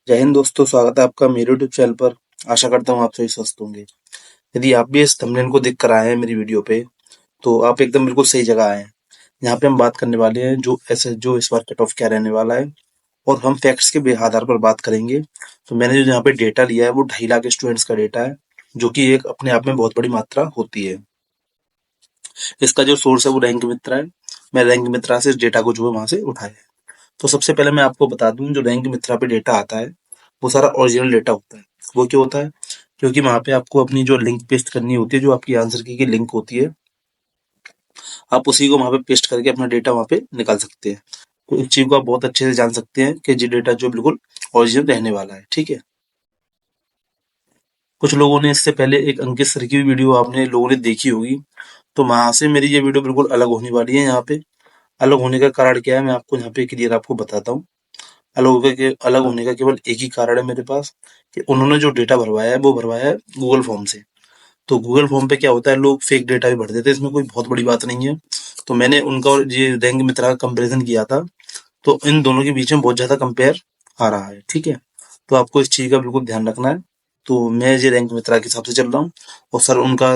जय हिंद दोस्तों, स्वागत है आपका मेरे यूट्यूब चैनल पर। आशा करता हूँ आप सभी स्वस्थ होंगे। यदि आप भी इस थंबनेल को देख कर आए हैं मेरी वीडियो पे, तो आप एकदम बिल्कुल सही जगह आए हैं। यहाँ पे हम बात करने वाले हैं जो इस बार कट ऑफ क्या रहने वाला है, और हम फैक्ट्स के आधार पर बात करेंगे। तो मैंने जो यहाँ पे डेटा लिया है वो 2.5 लाख स्टूडेंट्स का डेटा है, जो कि एक अपने आप में बहुत बड़ी मात्रा होती है। इसका जो सोर्स है वो रैंक मित्रा है। मैं रैंक मित्रा से इस डेटा को जो है वहां से उठाया है। तो सबसे पहले मैं आपको बता दूं, जो रैंक मित्रा पे डेटा आता है वो सारा ओरिजिनल डेटा होता है। वो क्यों होता है? क्योंकि वहां पे आपको अपनी जो लिंक पेस्ट करनी होती है, जो आपकी आंसर की लिंक होती है, आप उसी को वहां पे पेस्ट करके अपना डेटा वहां पे निकाल सकते हैं। तो इस चीज को आप बहुत अच्छे से जान सकते हैं कि ये डेटा जो बिल्कुल ओरिजिनल रहने वाला है। ठीक है। कुछ लोगों ने इससे पहले एक अंकित सर की वीडियो आपने लोगों ने देखी होगी, तो वहां से मेरी ये वीडियो बिल्कुल अलग होने वाली है। यहाँ पे अलग होने का कारण क्या है, मैं आपको यहाँ पे क्लियर आपको बताता हूँ। अलग होने का केवल एक ही कारण है मेरे पास, कि उन्होंने जो डेटा भरवाया है वो भरवाया है गूगल फॉर्म से। तो गूगल फॉर्म पे क्या होता है, लोग फेक डेटा भी भर देते हैं, इसमें कोई बहुत बड़ी बात नहीं है। तो मैंने उनका और ये रैंक मित्रा का कंपैरिजन किया था, तो इन दोनों के बीच में बहुत ज्यादा कंपेयर आ रहा है। ठीक है। तो आपको इस चीज का बिल्कुल ध्यान रखना है। तो मैं ये रैंक मित्रा के हिसाब से चल रहा हूँ, और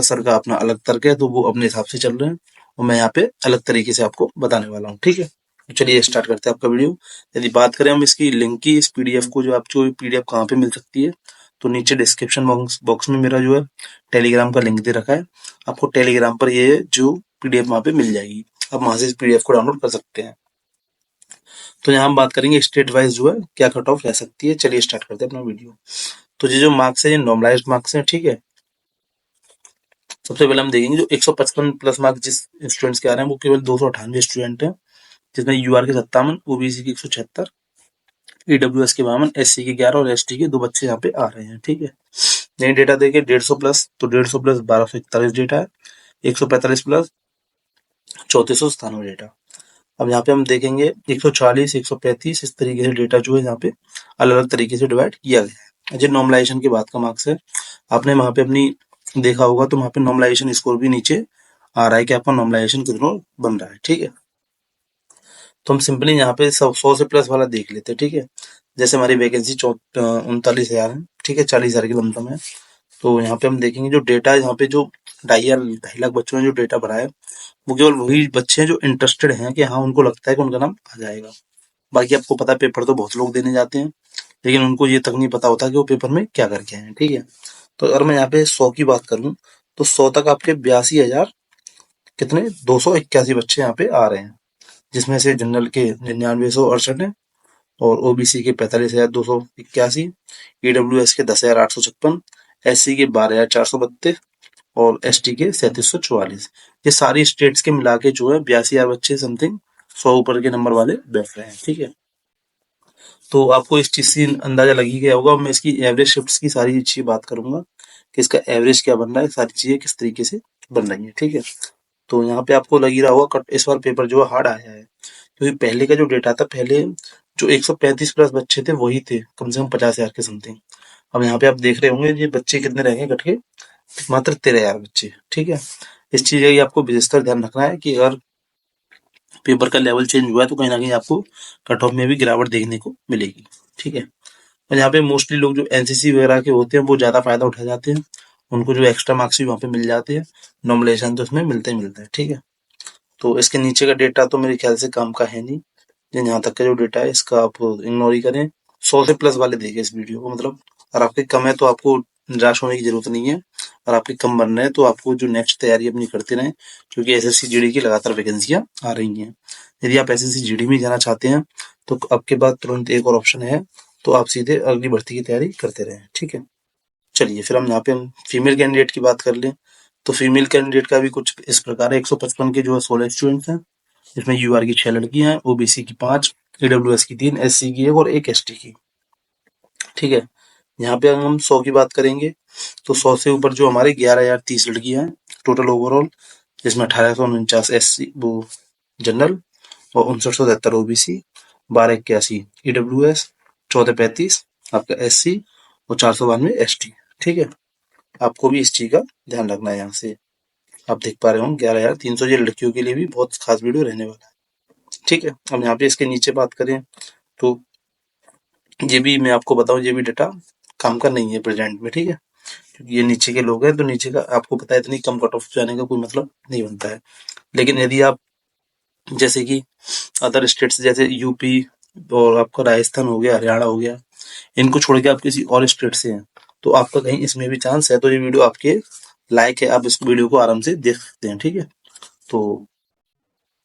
सर का अपना अलग तर्क है, तो वो अपने हिसाब से चल रहे हैं, और मैं यहाँ पे अलग तरीके से आपको बताने वाला हूँ। ठीक है। तो चलिए स्टार्ट करते हैं आपका वीडियो। यदि बात करें हम इसकी लिंक की, इस पीडीएफ को, जो आपको पीडीएफ कहाँ पे मिल सकती है, तो नीचे डिस्क्रिप्शन बॉक्स में मेरा जो है टेलीग्राम का लिंक दे रखा है। आपको टेलीग्राम पर ये जो पीडीएफ वहां पे मिल जाएगी, आप वहां से इस पीडीएफ को डाउनलोड कर सकते हैं। तो यहाँ हम बात करेंगे स्टेट वाइज जो है क्या कट ऑफ रह सकती है। चलिए स्टार्ट करते हैं अपना वीडियो। तो ये जो मार्क्स है ये नॉर्मलाइज्ड मार्क्स हैं। ठीक है। सबसे पहले हम देखेंगे जो 155 प्लस मार्क्स जिस स्टूडेंट्स के आ रहे हैं वो केवल 298 स्टूडेंट हैं, जिसमें यूआर के 57, ओबीसी के 176, ईडब्ल्यूएस के 52, एससी के 11 और एसटी के 2 बच्चे यहाँ पे आ रहे हैं। ठीक है। नई डेटा देखे 150 प्लस, तो 150 प्लस 1241 डेटा है, 145 प्लस 3497 डेटा। अब यहाँ पे हम देखेंगे 140, 135, इस तरीके से डेटा जो है यहाँ पे अलग अलग तरीके से डिवाइड किया गया है। जो नॉर्मलाइजेशन की बात का मार्क्स है, आपने वहां पे अपनी देखा होगा, तो वहां पे नॉर्मलाइजेशन स्कोर भी नीचे आ रहा है कि आपका नॉर्मलाइजेशन कितना बन रहा है। ठीक है। तो हम सिंपली यहाँ पे 100 से प्लस वाला देख लेते हैं। ठीक है। जैसे हमारी वैकेंसी 39,000 है। ठीक है। 40,000 की लमसम है। तो यहाँ पे हम देखेंगे जो डेटा है, यहाँ पे जो 2.5 लाख बच्चों ने जो डेटा भरा है, वो केवल वही बच्चे हैं जो इंटरेस्टेड हैं, कि हाँ उनको लगता है कि उनका नाम आ जाएगा। बाकी आपको पता है पेपर तो बहुत लोग देने जाते हैं, लेकिन उनको ये तक नहीं पता होता कि वो पेपर में क्या करके आए हैं। ठीक है। तो अगर मैं यहाँ पे 100 की बात करूं, तो 100 तक आपके 82,000 कितने 281 बच्चे यहाँ पे आ रहे हैं, जिसमें से जनरल के 99,168 है, और ओबीसी के 45,281, ईडब्ल्यूएस के 10,856, एससी के 12,432 और एसटी के 3,744। ये सारी स्टेट्स के मिला के जो है 82,000 बच्चे समथिंग 100 ऊपर के नंबर वाले बैठ रहे हैं। ठीक है। तो आपको इस चीज से अंदाजा लग ही गया होगा। मैं इसकी एवरेज शिफ्ट्स की सारी चीज बात करूंगा कि इसका एवरेज क्या बन रहा है, सारी चीजें किस तरीके से बन रही है। ठीक है। तो यहाँ पे आपको लग ही रहा होगा इस बार पेपर जो हार्ड आया है, क्योंकि पहले का जो डेटा था, पहले जो 135 प्लस बच्चे थे वही थे कम से कम 50,000 के समथिंग। अब यहाँ पे आप देख रहे होंगे ये बच्चे कितने रह गए घट के, मात्र 13,000 बच्चे। ठीक है। इस चीज का ही आपको विशेषकर ध्यान रखना है कि अगर पेपर का लेवल चेंज हुआ है तो कहीं ना कहीं आपको कट ऑफ में भी गिरावट देखने को मिलेगी। ठीक है। और यहाँ पे मोस्टली लोग जो एनसीसी वगैरह के होते हैं वो ज्यादा फायदा उठा जाते हैं, उनको जो एक्स्ट्रा मार्क्स भी वहाँ पे मिल जाते हैं। नॉमिनेशन तो उसमें मिलता ही मिलता है। ठीक है। तो इसके नीचे का डेटा तो मेरे ख्याल से काम का है नहीं। लेकिन यहाँ तक का जो डेटा है इसका आप इग्नोर ही करें। 100 से प्लस वाले देखिए इस वीडियो को, मतलब अगर आपके कम है तो आपको निराश होने की जरूरत नहीं है, और आपके कम बन रहे हैं तो आपको जो नेक्स्ट तैयारी अपनी करते रहें, क्योंकि एसएससी जीडी की लगातार वैकेंसियां आ रही हैं। यदि आप एसएससी जीडी में जाना चाहते हैं तो आपके पास तुरंत एक और ऑप्शन है, तो आप सीधे अगली भर्ती की तैयारी करते रहें। ठीक है। चलिए फिर हम यहाँ पे हम फीमेल कैंडिडेट की बात कर लें। तो फीमेल कैंडिडेट का भी कुछ इस प्रकार है। 155 के जो है 16 स्टूडेंट्स हैं, जिसमें यूआर की 6 लड़कियां हैं, ओबीसी की 5, ईडब्ल्यूएस की 3, एससी की 1 और 1 एसटी की। ठीक है। यहाँ पे हम 100 की बात करेंगे, तो 100 से ऊपर जो हमारे 11,030 लड़कियां हैं टोटल ओवरऑल, जिसमें 1849 एससी वो जनरल, और 5973 ओबीसी, 1281 ईडब्ल्यूएस, 1435 आपका एससी, और 492 एसटी। ठीक है। आपको भी इस चीज का ध्यान रखना है। यहाँ से आप देख पा रहे हो 11,300 ये लड़कियों के लिए भी बहुत खास वीडियो रहने वाला है। ठीक है। अब यहाँ पे इसके नीचे बात करें, तो ये भी मैं आपको बताऊं, ये भी डेटा काम का नहीं है प्रेजेंट में, ठीक है, क्योंकि ये नीचे के लोग हैं, तो नीचे का आपको पता है इतनी कम कट ऑफ जाने का कोई मतलब नहीं बनता है। लेकिन यदि आप जैसे कि अदर स्टेट्स जैसे यूपी और आपका राजस्थान हो गया, हरियाणा हो गया, इनको छोड़ के आप किसी और स्टेट से हैं, तो आपका कहीं इसमें भी चांस है, तो ये वीडियो आपके लायक है, आप इस वीडियो को आराम से देख सकते हैं, ठीक है। तो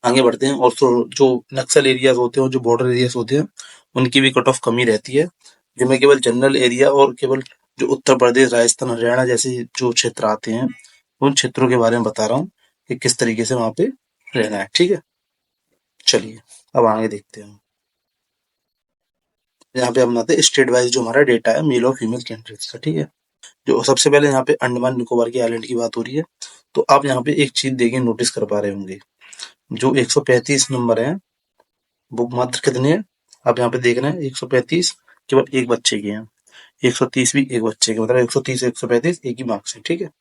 आगे बढ़ते हैं। और तो जो नक्सल एरियाज होते हैं और जो बॉर्डर एरियाज होते हैं, उनकी भी कट ऑफ कमी रहती है, जिनमें केवल जनरल एरिया और केवल जो उत्तर प्रदेश, राजस्थान, हरियाणा जैसे जो क्षेत्र आते हैं, उन क्षेत्रों के बारे में बता रहा हूँ कि किस तरीके से वहां पे रहना है, ठीक है। चलिए अब आगे देखते हैं। यहाँ पे हम बनाते हैं स्टेट वाइज जो हमारा डेटा है मेल और फीमेल कैंडिडेट्स का, ठीक है। जो सबसे पहले यहाँ पे अंडमान निकोबार की आइलैंड की बात हो रही है, तो आप यहाँ पे एक चीज देखिए, नोटिस कर पा रहे होंगे, जो 135 नंबर है वो मात्र कितने हैं, आप यहाँ पे देख रहे हैं 135 केवल एक बच्चे के हैं, 130 भी एक बच्चे के, मतलब 130 135 एक ही मार्क्स है, ठीक है।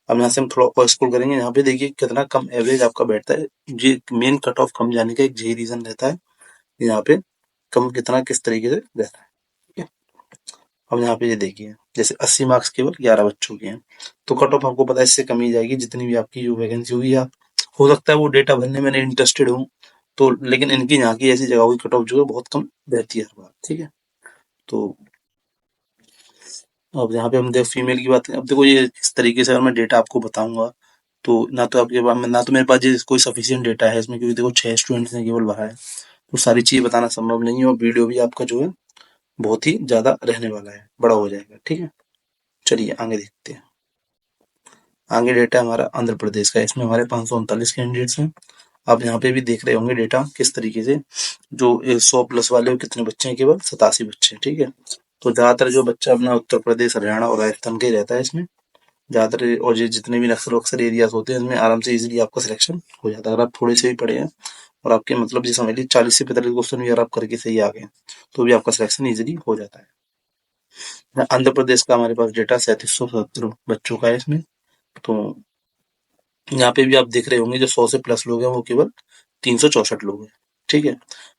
अब यहाँ से हम थोड़ा और स्क्रॉल करेंगे, यहाँ पे देखिए कितना कम एवरेज आपका बैठता है। ये मेन कट ऑफ कम जाने का एक यही रीजन रहता है, यहाँ पे कम कितना किस तरीके से रहता है, ठीक है। अब यहाँ पे ये देखिए, जैसे 80 मार्क्स केवल 11 बच्चों के हैं, तो कट ऑफ आपको पता है इससे कमी जाएगी, जितनी भी आपकी जो वैकेंसी होगी, या हो सकता है वो डेटा भरने में नहीं इंटरेस्टेड हूँ, तो लेकिन इनकी यहाँ की ऐसी जगहों की कट ऑफ जो है बहुत कम रहती है हर बार, ठीक है। तो अब यहाँ पे हम देख फीमेल की बात करें, अब देखो ये इस तरीके से अगर मैं डेटा आपको बताऊंगा, तो ना तो आपके पास, ना तो मेरे पास ये कोई सफिशियंट डेटा है इसमें, क्योंकि देखो 6 स्टूडेंट्स ने केवल भरा है, तो सारी चीजें बताना संभव नहीं है, और वीडियो भी आपका जो है बहुत ही ज्यादा रहने वाला है, बड़ा हो जाएगा, ठीक है। चलिए आगे देखते हैं। आगे डेटा हमारा आंध्र प्रदेश का है, इसमें हमारे 539 कैंडिडेट्स हैं। आप यहाँ पे भी देख रहे होंगे डेटा किस तरीके से, जो 100 प्लस वाले कितने बच्चे हैं, केवल 87 बच्चे हैं, ठीक है। तो ज्यादातर जो बच्चा अपना उत्तर प्रदेश, हरियाणा और राजस्थान का ही रहता है इसमें ज्यादातर, और ये जितने भी नक्सल वक्सल एरियाज होते हैं इनमें आराम से इजीली आपका सिलेक्शन हो जाता है, अगर आप थोड़े से भी पढ़े हैं और आपके मतलब ये समझ लीजिए 40 से 45 क्वेश्चन भी अगर आप करके सही आ गए, तो भी आपका सिलेक्शन इजीली हो जाता है। आंध्र प्रदेश का हमारे पास डेटा 3770 बच्चों का है इसमें। तो यहाँ पे भी आप देख रहे होंगे जो 100 से प्लस लोग हैं वो केवल 364 लोग हैं, ठीक है।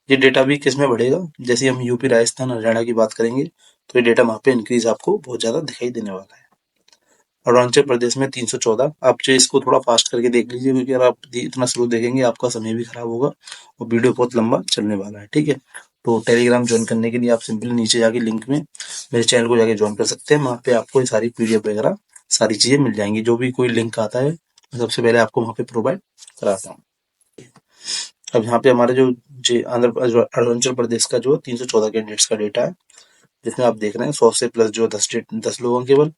ये डेटा भी किस में बढ़ेगा, जैसे हम यूपी, राजस्थान, हरियाणा की बात करेंगे, तो ये डेटा वहाँ पे इंक्रीज आपको बहुत ज्यादा दिखाई देने वाला है। अरुणाचल प्रदेश में 314, आप जो इसको थोड़ा फास्ट करके देख लीजिए, क्योंकि अगर आप इतना स्लो देखेंगे आपका समय भी खराब होगा और वीडियो बहुत लंबा चलने वाला है, ठीक है। तो टेलीग्राम ज्वाइन करने के लिए आप सिंपली नीचे जाके लिंक में मेरे चैनल को जाके ज्वाइन कर सकते हैं, वहाँ पे आपको ये सारी पीडीएफ वगैरह सारी चीजें मिल जाएंगी, जो भी कोई लिंक आता है मैं सबसे पहले आपको वहाँ पे प्रोवाइड कराता हूँ। अब यहाँ पे हमारे जो अरुणाचल प्रदेश का जो 314 कैंडिडेट्स का डेटा है, जिसमें आप देख रहे हैं 100 से प्लस जो 10 लोगों केवल,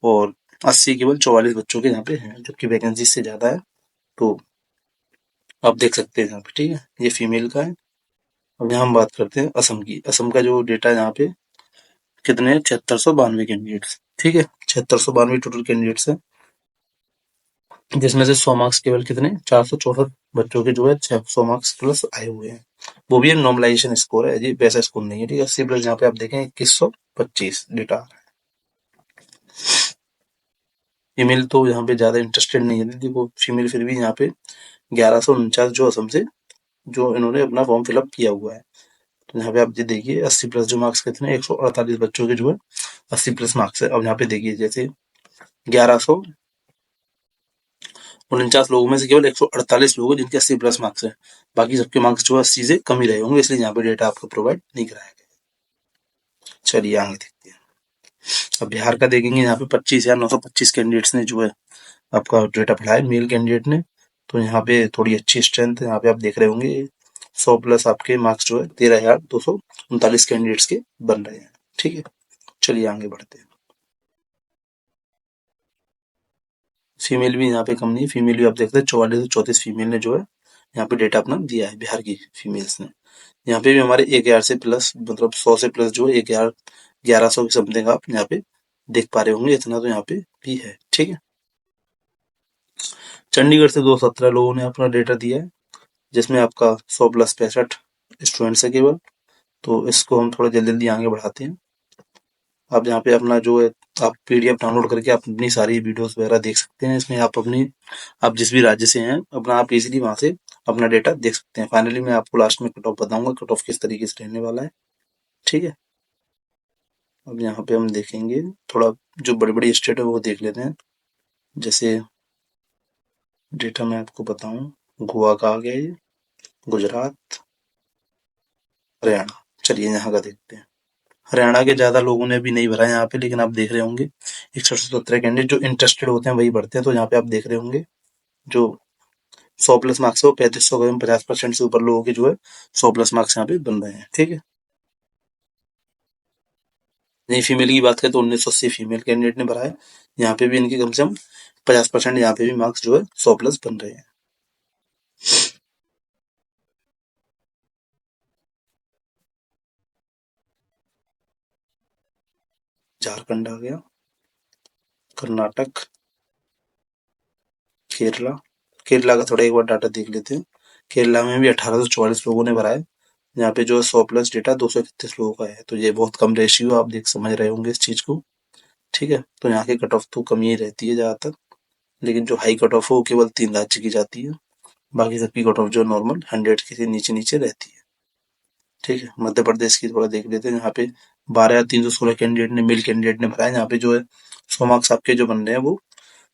और 80 केवल 44 बच्चों के यहाँ पे हैं, जबकि वैकेंसी से ज्यादा है। तो आप देख सकते हैं यहाँ पे, ठीक है, ये फीमेल का है। अब यहाँ हम बात करते हैं असम की। असम का जो डेटा है यहाँ पे कितने हैं, 7692 कैंडिडेट्स, ठीक है, 7692 टोटल कैंडिडेट्स है, जिसमें से 100 मार्क्स केवल कितने 464 बच्चों के जो है 600 मार्क्स प्लस आए हुए हैं। वो भी नॉर्मलाइजेशन स्कोर है जी, वैसा स्कोर नहीं है, ठीक है। 80 प्लस यहाँ पे आप देखें 2125 डेटा आ रहा है। फीमेल तो यहाँ पे ज्यादा इंटरेस्टेड नहीं है, देखो फीमेल फिर भी यहाँ पे 1149 जो असम से जो इन्होंने अपना फॉर्म फिलअप किया हुआ है, तो यहाँ पे आप ये देखिए 80 प्लस जो मार्क्स कितने 148 बच्चों के जो है 80 प्लस मार्क्स है। अब यहाँ पे देखिए जैसे 1149 लोगों में से केवल 148 लोग हैं जिनके 80 प्लस मार्क्स है, बाकी सबके मार्क्स जो है 80 से कम ही रहे होंगे, इसलिए यहाँ पे डेटा आपको प्रोवाइड नहीं कराया गया। चलिए आगे देखते हैं। अब बिहार का देखेंगे, यहाँ पे 25,925 कैंडिडेट्स ने जो है आपका डेटा पढ़ा है मेल कैंडिडेट ने, तो यहाँ पे थोड़ी अच्छी स्ट्रेंथ है, यहाँ पे आप देख रहे होंगे 100 प्लस आपके मार्क्स जो है 13,239 कैंडिडेट्स के बन रहे हैं, ठीक है। चलिए आगे बढ़ते हैं। फीमेल भी यहाँ पे कम नहीं, फीमेल भी आप देखते हैं 44 से 34 फीमेल ने जो है यहाँ पे डेटा अपना दिया है, बिहार की फीमेल्स ने। यहाँ पे भी हमारे 1,000 से प्लस, मतलब 100 से प्लस जो है 1,000 1100 की समथिंग आप यहाँ पे देख पा रहे होंगे, इतना तो यहाँ पे भी है, ठीक है। चंडीगढ़ से 217 लोगों ने अपना डेटा दिया है, जिसमें आपका 100 प्लस 65 स्टूडेंट्स है केवल। तो इसको हम थोड़ा जल्दी जल्दी आगे बढ़ाते हैं। आप यहाँ पे अपना जो है आप पीडीएफ डाउनलोड करके आप अपनी सारी वीडियोस वगैरह देख सकते हैं, इसमें आप अपनी आप जिस भी राज्य से हैं अपना आप इजीली वहां से अपना डेटा देख सकते हैं। फाइनली मैं आपको लास्ट में कट ऑफ बताऊंगा, कट ऑफ किस तरीके से रहने वाला है, ठीक है। अब यहाँ पे हम देखेंगे थोड़ा, जो बड़ी बड़ी स्टेट है वो देख लेते हैं। जैसे डेटा मैं आपको बताऊं, गोवा का आ गया ये, गुजरात, हरियाणा। चलिए यहाँ का देखते हैं। हरियाणा के ज्यादा लोगों ने भी नहीं भरा यहाँ पे, लेकिन आप देख रहे होंगे 61 से 17 कैंडिडेट जो इंटरेस्टेड होते हैं वही भरते हैं। तो यहाँ पे आप देख रहे होंगे जो 100 प्लस मार्क्स है वो 3500 का 50% से ऊपर लोगों के जो है 100 प्लस मार्क्स यहाँ पे बन रहे हैं। ठीक है। यही फीमेल की बात करें तो 1980 फीमेल कैंडिडेट ने भरा है। यहाँ पे भी इनके कम से कम 50% यहाँ पे भी मार्क्स जो है 100 प्लस बन रहे हैं। झारखंड आ गया, कर्नाटक, केरला। केरला का थोड़ा एक बार डाटा देख लेते हैं। केरला में भी 1844 लोगों ने भरा है। यहाँ पे जो है 100 प्लस डेटा 231 लोगों का है, तो ये बहुत कम रेशियो, आप देख समझ रहे होंगे इस चीज को। ठीक है। तो यहाँ की कट ऑफ तो कम ही रहती है ज्यादातर, लेकिन जो हाई कट ऑफ है वो केवल 3 राज्य की जाती है। बाकी सबकी कट ऑफ जो नॉर्मल 100 के नीचे नीचे रहती है। ठीक है। मध्य प्रदेश की थोड़ा देख लेते हैं। यहाँ पे 12,316 कैंडिडेट ने, मेल कैंडिडेट ने भरा है। यहाँ पे जो है 100 मार्क्स आपके जो बन रहे हैं वो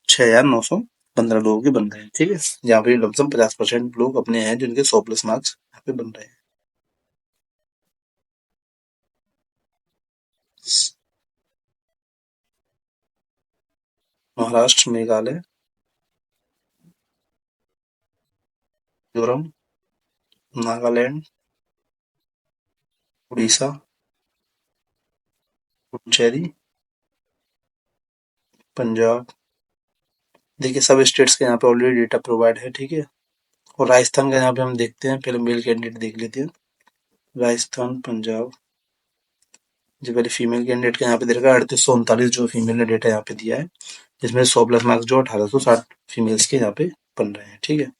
6,915 लोगों के बन रहे हैं। ठीक है। यहाँ पे लमसम 50% लोग अपने हैं जिनके 100 प्लस मार्क्स यहाँ पे बन रहे हैं। महाराष्ट्र, मेघालय, मिजोरम, नागालैंड, उड़ीसा, पुडुचेरी, पंजाब। देखिए सब स्टेट्स के यहाँ पे ऑलरेडी डेटा प्रोवाइड है। ठीक है। और राजस्थान का यहाँ पे हम देखते हैं, पहले मेल कैंडिडेट देख लेते हैं। राजस्थान, पंजाब। जो पहले फीमेल कैंडिडेट का यहाँ पे दे रखा है 3839 जो फीमेल ने डेटा यहाँ पे दिया है, जिसमें 100 प्लस मार्क्स जो 1860 फीमेल्स के यहाँ पे बन रहे हैं। ठीक है।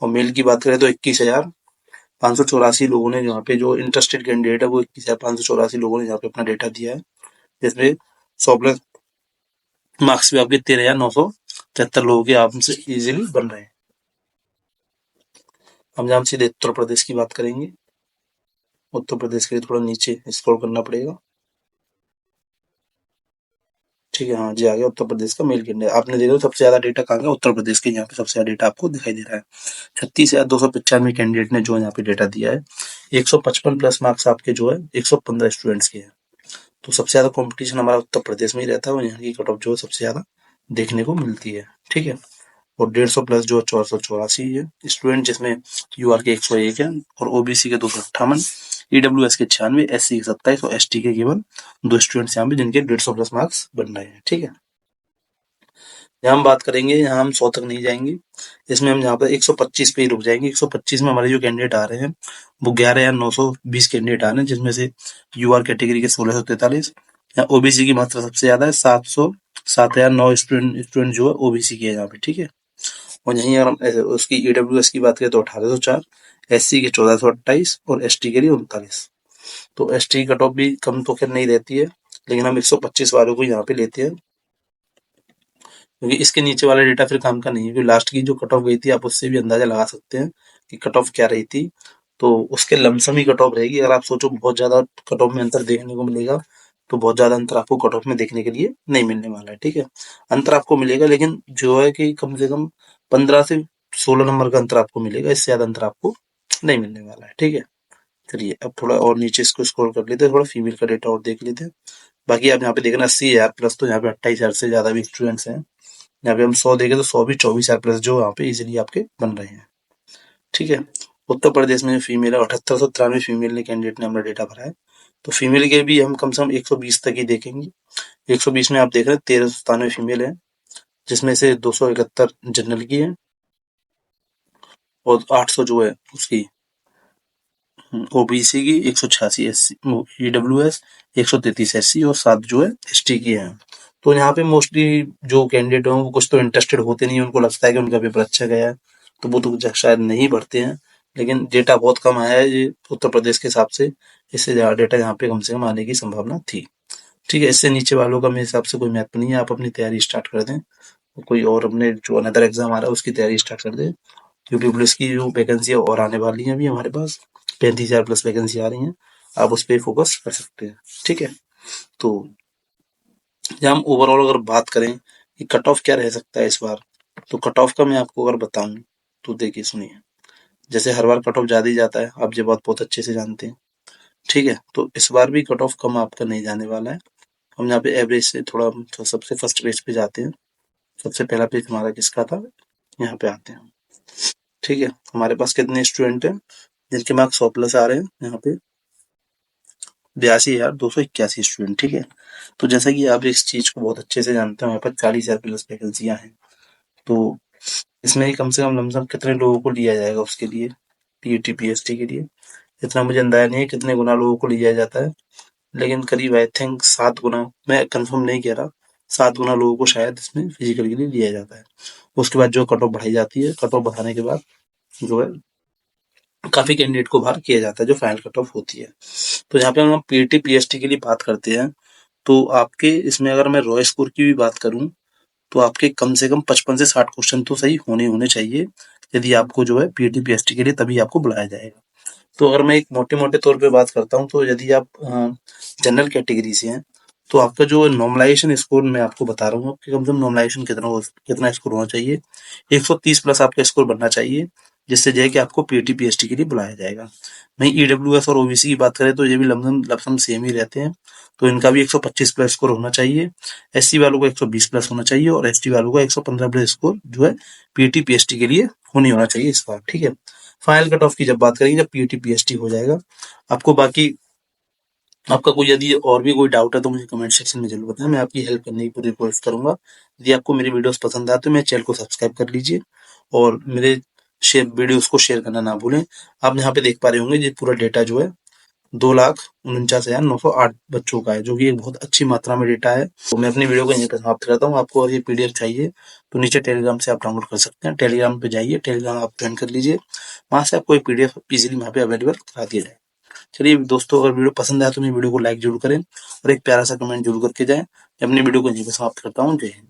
और मेल की बात करें तो 21,584 लोगों ने यहाँ पे, जो इंटरेस्टेड कैंडिडेट है वो 21,584 लोगों ने यहाँ पे अपना डेटा दिया है, जिसमें 100 प्लस मार्क्स भी आपके 13,973 लोगों के आप से इजीली बन रहे हैं। हम जहाँ सीधे उत्तर प्रदेश की बात करेंगे। उत्तर प्रदेश के लिए थोड़ा नीचे स्क्रॉल करना पड़ेगा। ठीक है। हाँ जी, आ गया उत्तर प्रदेश का मेल कैंडिडेट। आपने देखा सबसे ज्यादा डेटा कहाँ का, उत्तर प्रदेश के यहाँ पे सबसे ज्यादा डेटा आपको दिखाई दे रहा है। 36,295 कैंडिडेट ने जो यहाँ पे डेटा दिया है। 155 प्लस मार्क्स आपके जो है 115 स्टूडेंट्स के हैं। तो सबसे ज्यादा कंपटीशन हमारा उत्तर प्रदेश में ही रहता है, और यहाँ की कट ऑफ जो है सबसे ज्यादा देखने को मिलती है। ठीक है। और 150 प्लस जो 484 है स्टूडेंट, जिसमें यूआर के 101 है और ओबीसी के 258, ईडब्ल्यूएस के 96, एससी के 27 और एसटी के केवल 2 स्टूडेंट्स यहाँ पे जिनके 150 प्लस मार्क्स बन रहे हैं। ठीक है। यहाँ हम बात करेंगे, यहाँ हम 100 तक नहीं जाएंगे। इसमें हम यहाँ पर 125 पे ही रुक जाएंगे। 125 में हमारे जो कैंडिडेट आ रहे हैं वो 11,920 कैंडिडेट आ रहे हैं, जिसमें से यूआर कैटेगरी के 1643, यहाँ ओबीसी की मात्रा सबसे ज्यादा है, 7,009 स्टूडेंट जो है ओबीसी के है यहाँ पे। ठीक है। और यहीं अगर हम उसकी ईडब्ल्यूएस की बात करें तो 1804, एससी के 1428 और एसटी के लिए 39। तो एसटी की कट ऑफ भी कम तो खैर नहीं रहती है, लेकिन हम 125 वालों को यहाँ पे लेते हैं, क्योंकि इसके नीचे वाला डेटा फिर काम का नहीं है। क्योंकि लास्ट की जो कट ऑफ गई थी आप उससे भी अंदाजा लगा सकते हैं कि कट ऑफ क्या रही थी। तो उसके लमसम ही कट ऑफ रहेगी। अगर आप सोचो बहुत ज्यादा कट ऑफ में अंतर देखने को मिलेगा, तो बहुत ज्यादा अंतर आपको कट ऑफ में देखने के लिए नहीं मिलने वाला है। ठीक है। अंतर आपको मिलेगा, लेकिन जो है कि कम से कम 15 से 16 नंबर का अंतर आपको मिलेगा, इससे ज्यादा अंतर आपको नहीं मिलने वाला है। ठीक है। चलिए अब थोड़ा और नीचे इसको स्क्रॉल कर लेते हैं, थोड़ा फीमेल का डेटा और देख लेते हैं। बाकी आप यहाँ पे देखना 80,000 प्लस, तो यहाँ पे 28,000 से ज्यादा भी स्टूडेंट्स हैं। यहाँ पे हम 100 देखें तो 100 भी 24,000 प्लस जो यहाँ पे इजिली आपके बन रहे हैं। ठीक है। उत्तर प्रदेश में जो फीमेल है 7893 फीमेल ने कैंडिडेट ने अपना डेटा भरा है। तो फीमेल के भी हम कम से कम 120 तक ही देखेंगे। 120 में आप देख रहे हैं 1397 फीमेल है, जिसमें से 271 जनरल की है और 800 जो है उसकी ओबीसी की, 186 एससी ईडब्ल्यूएस, 133 एससी और 7 जो है एसटी की है। तो यहाँ पे मोस्टली जो कैंडिडेट हैं वो कुछ तो इंटरेस्टेड होते नहीं है, उनको लगता है कि उनका पेपर अच्छा गया है तो वो तो शायद नहीं भरते हैं। लेकिन डेटा बहुत कम आया है ये उत्तर प्रदेश के हिसाब से, इससे ज्यादा डेटा यहाँ पे कम से कम आने की संभावना थी। ठीक है। इससे नीचे वालों का मेरे हिसाब से कोई महत्व नहीं है, आप अपनी तैयारी स्टार्ट कर दें। कोई और अपने जो अनदर एग्जाम आ रहा है उसकी तैयारी स्टार्ट कर दें, क्योंकि पुलिस की जो वैकेंसी और आने वाली है अभी हमारे पास 35,000 प्लस वैकेंसी आ रही हैं। आप उस पर फोकस कर सकते हैं। ठीक है। तो जब हम ओवरऑल अगर बात करें कि कट ऑफ क्या रह सकता है इस बार, तो कट ऑफ का मैं आपको अगर बताऊं तो देखिए सुनिए, जैसे हर बार कट ऑफ ज्यादा ही जाता है, आप ये बात बहुत अच्छे से जानते हैं, ठीक है। तो इस बार भी कट ऑफ कम आपका नहीं जाने वाला है। हम यहाँ पे एवरेज से थोड़ा तो सबसे फर्स्ट पेज पे जाते हैं। सबसे पहला पेज हमारा किसका था, यहाँ पे आते हैं, ठीक है। हमारे पास कितने स्टूडेंट हैं जिनके मार्क्स 100 प्लस आ रहे हैं, यहाँ पे 82,281 स्टूडेंट, ठीक है। तो जैसा कि आप इस चीज को बहुत अच्छे से जानते हैं, हमारे पास 40,000 प्लस वैकेंसियां हैं। तो इसमें कम से कम लमसम कितने लोगों को लिया जाएगा उसके लिए, पीईटी पीएसटी के लिए, इतना मुझे अंदाजा नहीं है कितने गुना लोगों को लिया जाता है, लेकिन करीब आई थिंक 7 गुना, मैं कंफर्म नहीं कह रहा, 7 गुना लोगों को शायद इसमें फिजिकल के लिए लिया जाता है। उसके बाद जो कट ऑफ बढ़ाई जाती है, कट ऑफ बढ़ाने के बाद जो है काफी कैंडिडेट को बाहर किया जाता है, जो फाइनल कट ऑफ होती है। तो यहाँ पे हम पीईटी पीएसटी के लिए बात करते हैं, तो आपके इसमें अगर मैं रॉ स्कोर की भी बात करूं, तो आपके कम से कम 55 से 60 क्वेश्चन तो सही होने होने चाहिए, यदि आपको जो है पीईटी पीएसटी के लिए तभी आपको बुलाया जाएगा। तो अगर मैं एक मोटे मोटे तौर पे बात करता हूँ, तो यदि आप जनरल कैटेगरी से हैं, तो आपका जो नॉर्मलाइजेशन स्कोर मैं आपको बता रहा हूँ कि कम से कम नॉर्मलाइजेशन कितना स्कोर होना चाहिए, 130 प्लस आपका स्कोर बनना चाहिए, जिससे जो है कि आपको पीटी पीएसटी के लिए बुलाया जाएगा। वहीं ईडब्ल्यूएस और ओबीसी की बात करें तो ये भी लमसम सेम ही रहते हैं, तो इनका भी 125 प्लस स्कोर होना चाहिए, एससी वालों को 120 प्लस होना चाहिए, और एसटी वालों को 115 प्लस स्कोर जो है पीटी पीएसटी के लिए होना चाहिए इस बार, ठीक है। फाइनल कट ऑफ की जब बात करेंगे, जब पीटी पीएसटी हो जाएगा, आपको बाकी आपका कोई यदि और भी कोई डाउट है तो मुझे कमेंट सेक्शन में जरूर बताएं, मैं आपकी हेल्प करने की पूरी कोशिश करूंगा। यदि आपको मेरी वीडियोस पसंद आए तो मेरे चैनल को सब्सक्राइब कर लीजिए, और मेरे वीडियोस को शेयर करना ना भूलें। आप यहाँ पे देख पा रहे होंगे ये पूरा डेटा जो है 2,49,908 बच्चों का है, जो कि एक बहुत अच्छी मात्रा में डेटा है। तो मैं अपनी वीडियो को यहीं पर समाप्त करता हूँ। आपको अगर ये पीडीएफ चाहिए तो नीचे टेलीग्राम से आप डाउनलोड कर सकते हैं, टेलीग्राम पे जाइए, टेलीग्राम आप ज्वाइन कर लीजिए, वहां से आपको एक पीडीएफ इजीली वहाँ पे अवेलेबल करा दिया जाए। चलिए दोस्तों, अगर वीडियो पसंद आया तो मेरी वीडियो को लाइक जरूर करें और एक प्यारा सा कमेंट जरूर करके जाएं। मैं अपनी वीडियो को यहीं पे समाप्त करता हूँ। जय हिंद।